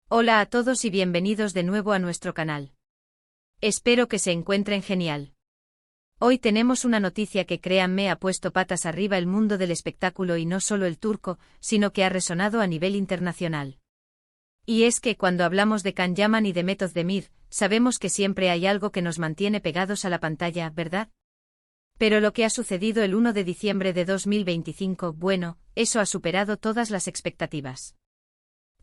Hola a todos y bienvenidos de nuevo a nuestro canal. Espero que se encuentren genial. Hoy tenemos una noticia que créanme ha puesto patas arriba el mundo del espectáculo y no solo el turco, sino que ha resonado a nivel internacional. Y es que cuando hablamos de Can Yaman y de Meth Özdemir, sabemos que siempre hay algo que nos mantiene pegados a la pantalla, ¿verdad? Pero lo que ha sucedido el 1 de diciembre de 2025, bueno, eso ha superado todas las expectativas.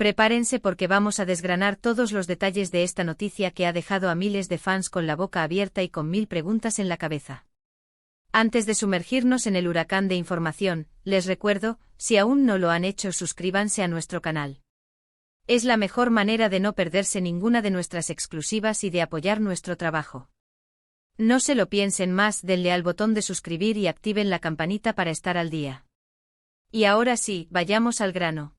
Prepárense porque vamos a desgranar todos los detalles de esta noticia que ha dejado a miles de fans con la boca abierta y con mil preguntas en la cabeza. Antes de sumergirnos en el huracán de información, les recuerdo, si aún no lo han hecho, suscríbanse a nuestro canal. Es la mejor manera de no perderse ninguna de nuestras exclusivas y de apoyar nuestro trabajo. No se lo piensen más, denle al botón de suscribir y activen la campanita para estar al día. Y ahora sí, vayamos al grano.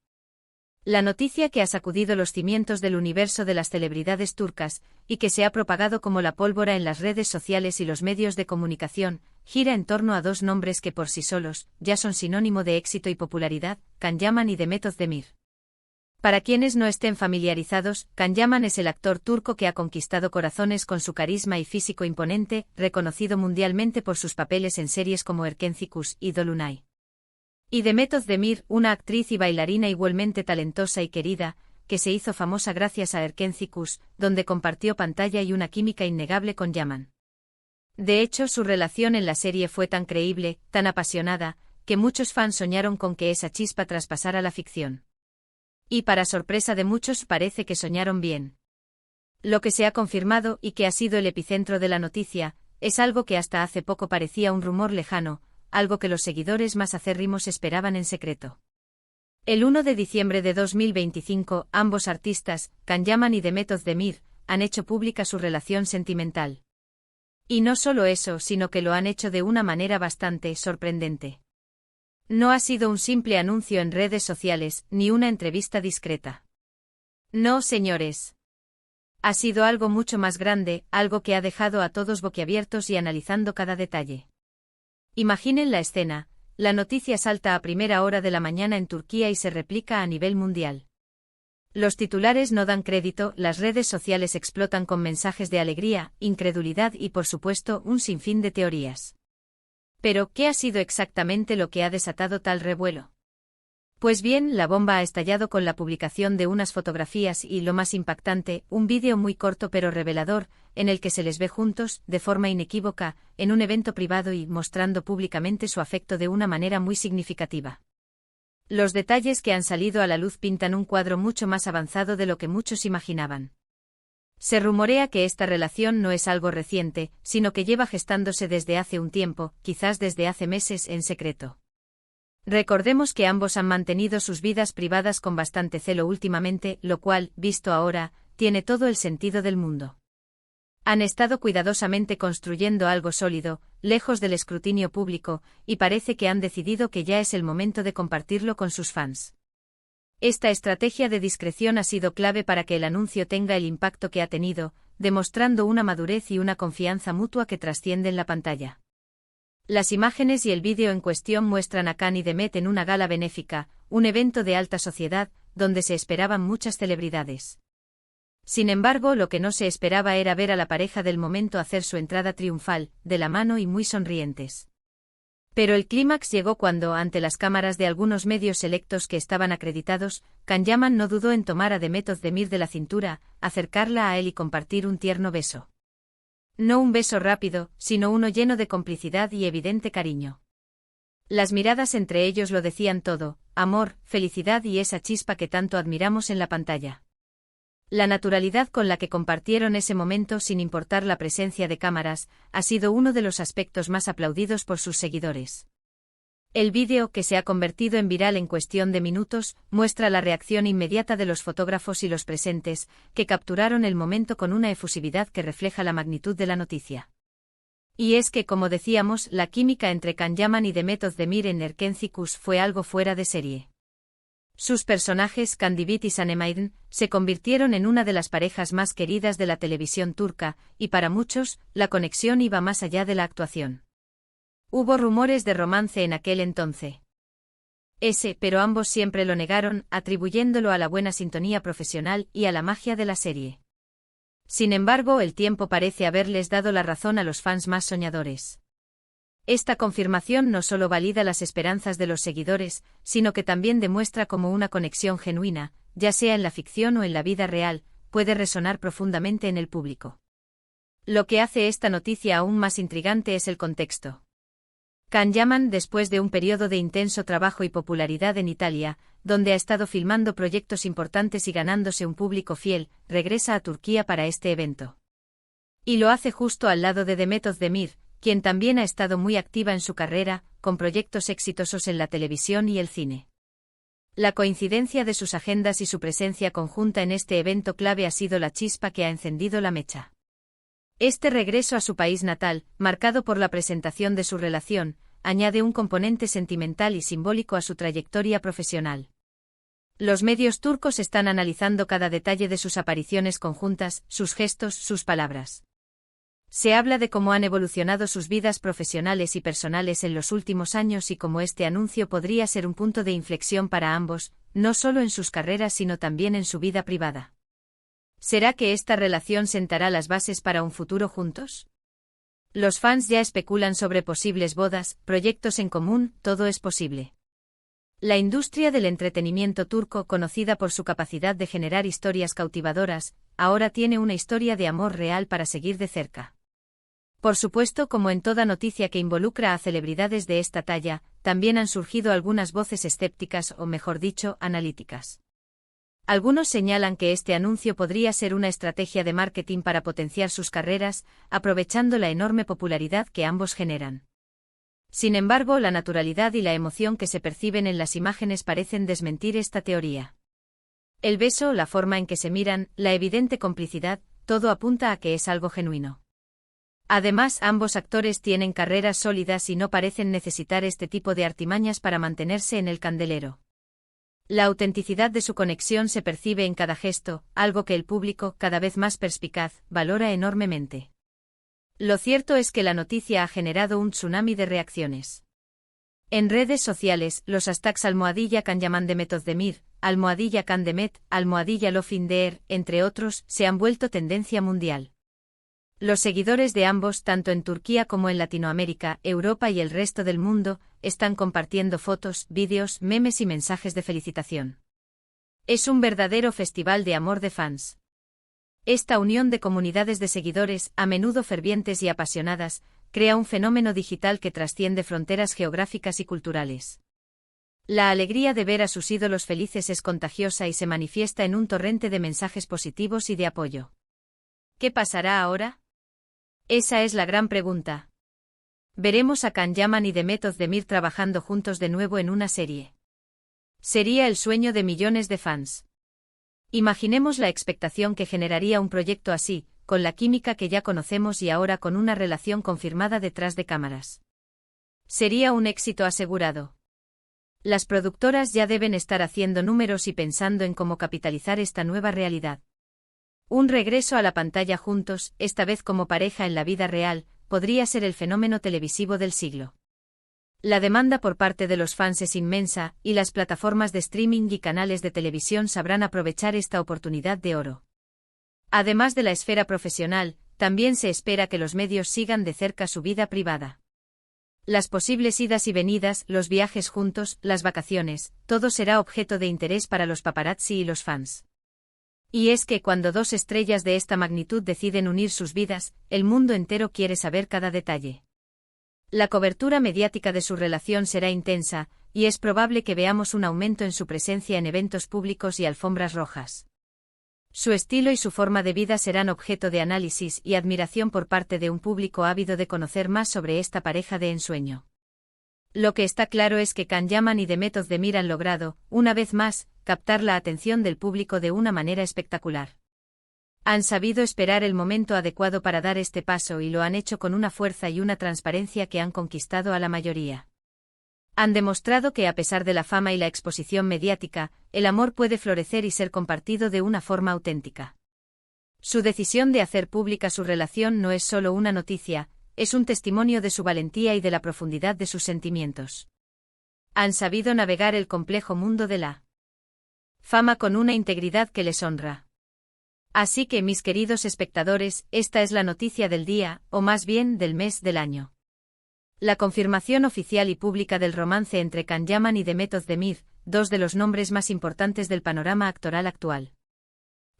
La noticia que ha sacudido los cimientos del universo de las celebridades turcas, y que se ha propagado como la pólvora en las redes sociales y los medios de comunicación, gira en torno a dos nombres que por sí solos ya son sinónimo de éxito y popularidad, Can Yaman y Meth Özdemir. Para quienes no estén familiarizados, Can Yaman es el actor turco que ha conquistado corazones con su carisma y físico imponente, reconocido mundialmente por sus papeles en series como Erkenci y Dolunay. Y Meth Özdemir, una actriz y bailarina igualmente talentosa y querida, que se hizo famosa gracias a Erkenci, donde compartió pantalla y una química innegable con Yaman. De hecho, su relación en la serie fue tan creíble, tan apasionada, que muchos fans soñaron con que esa chispa traspasara la ficción. Y para sorpresa de muchos parece que soñaron bien. Lo que se ha confirmado y que ha sido el epicentro de la noticia, es algo que hasta hace poco parecía un rumor lejano, algo que los seguidores más acérrimos esperaban en secreto. El 1 de diciembre de 2025, ambos artistas, Can Yaman y Meth Özdemir, han hecho pública su relación sentimental. Y no solo eso, sino que lo han hecho de una manera bastante sorprendente. No ha sido un simple anuncio en redes sociales, ni una entrevista discreta. No, señores. Ha sido algo mucho más grande, algo que ha dejado a todos boquiabiertos y analizando cada detalle. Imaginen la escena, la noticia salta a primera hora de la mañana en Turquía y se replica a nivel mundial. Los titulares no dan crédito, las redes sociales explotan con mensajes de alegría, incredulidad y por supuesto un sinfín de teorías. Pero, ¿qué ha sido exactamente lo que ha desatado tal revuelo? Pues bien, la bomba ha estallado con la publicación de unas fotografías y, lo más impactante, un vídeo muy corto pero revelador, en el que se les ve juntos, de forma inequívoca, en un evento privado y mostrando públicamente su afecto de una manera muy significativa. Los detalles que han salido a la luz pintan un cuadro mucho más avanzado de lo que muchos imaginaban. Se rumorea que esta relación no es algo reciente, sino que lleva gestándose desde hace un tiempo, quizás desde hace meses, en secreto. Recordemos que ambos han mantenido sus vidas privadas con bastante celo últimamente, lo cual, visto ahora, tiene todo el sentido del mundo. Han estado cuidadosamente construyendo algo sólido, lejos del escrutinio público, y parece que han decidido que ya es el momento de compartirlo con sus fans. Esta estrategia de discreción ha sido clave para que el anuncio tenga el impacto que ha tenido, demostrando una madurez y una confianza mutua que trascienden la pantalla. Las imágenes y el vídeo en cuestión muestran a Can y Meth en una gala benéfica, un evento de alta sociedad, donde se esperaban muchas celebridades. Sin embargo, lo que no se esperaba era ver a la pareja del momento hacer su entrada triunfal, de la mano y muy sonrientes. Pero el clímax llegó cuando, ante las cámaras de algunos medios selectos que estaban acreditados, Can Yaman no dudó en tomar a Meth Özdemir de la cintura, acercarla a él y compartir un tierno beso. No un beso rápido, sino uno lleno de complicidad y evidente cariño. Las miradas entre ellos lo decían todo, amor, felicidad y esa chispa que tanto admiramos en la pantalla. La naturalidad con la que compartieron ese momento sin importar la presencia de cámaras, ha sido uno de los aspectos más aplaudidos por sus seguidores. El vídeo, que se ha convertido en viral en cuestión de minutos, muestra la reacción inmediata de los fotógrafos y los presentes, que capturaron el momento con una efusividad que refleja la magnitud de la noticia. Y es que, como decíamos, la química entre Can Yaman y Meth Özdemir en Erkenci fue algo fuera de serie. Sus personajes, Candivit y Sanem, se convirtieron en una de las parejas más queridas de la televisión turca, y para muchos, la conexión iba más allá de la actuación. Hubo rumores de romance en aquel entonces. pero ambos siempre lo negaron, atribuyéndolo a la buena sintonía profesional y a la magia de la serie. Sin embargo, el tiempo parece haberles dado la razón a los fans más soñadores. Esta confirmación no solo valida las esperanzas de los seguidores, sino que también demuestra cómo una conexión genuina, ya sea en la ficción o en la vida real, puede resonar profundamente en el público. Lo que hace esta noticia aún más intrigante es el contexto. Can Yaman, después de un periodo de intenso trabajo y popularidad en Italia, donde ha estado filmando proyectos importantes y ganándose un público fiel, regresa a Turquía para este evento. Y lo hace justo al lado de Demet Özdemir, quien también ha estado muy activa en su carrera, con proyectos exitosos en la televisión y el cine. La coincidencia de sus agendas y su presencia conjunta en este evento clave ha sido la chispa que ha encendido la mecha. Este regreso a su país natal, marcado por la presentación de su relación, añade un componente sentimental y simbólico a su trayectoria profesional. Los medios turcos están analizando cada detalle de sus apariciones conjuntas, sus gestos, sus palabras. Se habla de cómo han evolucionado sus vidas profesionales y personales en los últimos años y cómo este anuncio podría ser un punto de inflexión para ambos, no solo en sus carreras sino también en su vida privada. ¿Será que esta relación sentará las bases para un futuro juntos? Los fans ya especulan sobre posibles bodas, proyectos en común, todo es posible. La industria del entretenimiento turco, conocida por su capacidad de generar historias cautivadoras, ahora tiene una historia de amor real para seguir de cerca. Por supuesto, como en toda noticia que involucra a celebridades de esta talla, también han surgido algunas voces escépticas o, mejor dicho, analíticas. Algunos señalan que este anuncio podría ser una estrategia de marketing para potenciar sus carreras, aprovechando la enorme popularidad que ambos generan. Sin embargo, la naturalidad y la emoción que se perciben en las imágenes parecen desmentir esta teoría. El beso, la forma en que se miran, la evidente complicidad, todo apunta a que es algo genuino. Además, ambos actores tienen carreras sólidas y no parecen necesitar este tipo de artimañas para mantenerse en el candelero. La autenticidad de su conexión se percibe en cada gesto, algo que el público, cada vez más perspicaz, valora enormemente. Lo cierto es que la noticia ha generado un tsunami de reacciones. En redes sociales, los hashtags #Can Yaman Demet Özdemir, #Can Demet, #Love in the Air, entre otros, se han vuelto tendencia mundial. Los seguidores de ambos, tanto en Turquía como en Latinoamérica, Europa y el resto del mundo, están compartiendo fotos, vídeos, memes y mensajes de felicitación. Es un verdadero festival de amor de fans. Esta unión de comunidades de seguidores, a menudo fervientes y apasionadas, crea un fenómeno digital que trasciende fronteras geográficas y culturales. La alegría de ver a sus ídolos felices es contagiosa y se manifiesta en un torrente de mensajes positivos y de apoyo. ¿Qué pasará ahora? Esa es la gran pregunta. ¿Veremos a Can Yaman y Demet Özdemir trabajando juntos de nuevo en una serie? Sería el sueño de millones de fans. Imaginemos la expectación que generaría un proyecto así, con la química que ya conocemos y ahora con una relación confirmada detrás de cámaras. Sería un éxito asegurado. Las productoras ya deben estar haciendo números y pensando en cómo capitalizar esta nueva realidad. Un regreso a la pantalla juntos, esta vez como pareja en la vida real, podría ser el fenómeno televisivo del siglo. La demanda por parte de los fans es inmensa, y las plataformas de streaming y canales de televisión sabrán aprovechar esta oportunidad de oro. Además de la esfera profesional, también se espera que los medios sigan de cerca su vida privada. Las posibles idas y venidas, los viajes juntos, las vacaciones, todo será objeto de interés para los paparazzi y los fans. Y es que cuando dos estrellas de esta magnitud deciden unir sus vidas, el mundo entero quiere saber cada detalle. La cobertura mediática de su relación será intensa, y es probable que veamos un aumento en su presencia en eventos públicos y alfombras rojas. Su estilo y su forma de vida serán objeto de análisis y admiración por parte de un público ávido de conocer más sobre esta pareja de ensueño. Lo que está claro es que Can Yaman y Demet Özdemir han logrado, una vez más, captar la atención del público de una manera espectacular. Han sabido esperar el momento adecuado para dar este paso y lo han hecho con una fuerza y una transparencia que han conquistado a la mayoría. Han demostrado que a pesar de la fama y la exposición mediática, el amor puede florecer y ser compartido de una forma auténtica. Su decisión de hacer pública su relación no es solo una noticia, es un testimonio de su valentía y de la profundidad de sus sentimientos. Han sabido navegar el complejo mundo de la fama con una integridad que les honra. Así que, mis queridos espectadores, esta es la noticia del día, o más bien del mes del año. La confirmación oficial y pública del romance entre Can Yaman y Demet Özdemir, dos de los nombres más importantes del panorama actoral actual.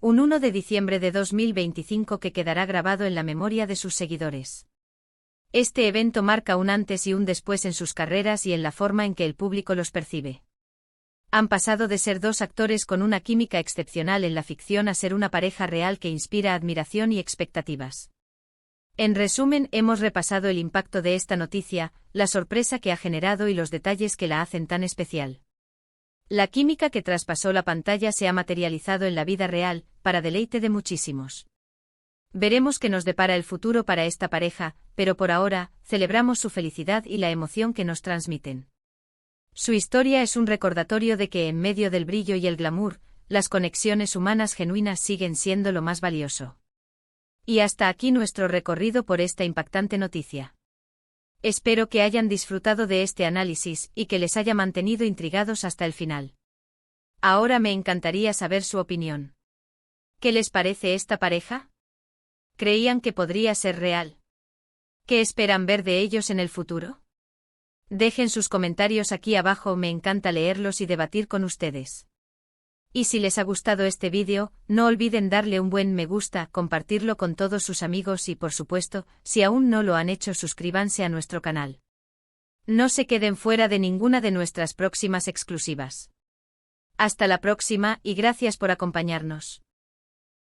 Un 1 de diciembre de 2025 que quedará grabado en la memoria de sus seguidores. Este evento marca un antes y un después en sus carreras y en la forma en que el público los percibe. Han pasado de ser dos actores con una química excepcional en la ficción a ser una pareja real que inspira admiración y expectativas. En resumen, hemos repasado el impacto de esta noticia, la sorpresa que ha generado y los detalles que la hacen tan especial. La química que traspasó la pantalla se ha materializado en la vida real, para deleite de muchísimos. Veremos qué nos depara el futuro para esta pareja, pero por ahora, celebramos su felicidad y la emoción que nos transmiten. Su historia es un recordatorio de que en medio del brillo y el glamour, las conexiones humanas genuinas siguen siendo lo más valioso. Y hasta aquí nuestro recorrido por esta impactante noticia. Espero que hayan disfrutado de este análisis y que les haya mantenido intrigados hasta el final. Ahora me encantaría saber su opinión. ¿Qué les parece esta pareja? ¿Creían que podría ser real? ¿Qué esperan ver de ellos en el futuro? Dejen sus comentarios aquí abajo, me encanta leerlos y debatir con ustedes. Y si les ha gustado este vídeo, no olviden darle un buen me gusta, compartirlo con todos sus amigos y por supuesto, si aún no lo han hecho, suscríbanse a nuestro canal. No se queden fuera de ninguna de nuestras próximas exclusivas. Hasta la próxima y gracias por acompañarnos.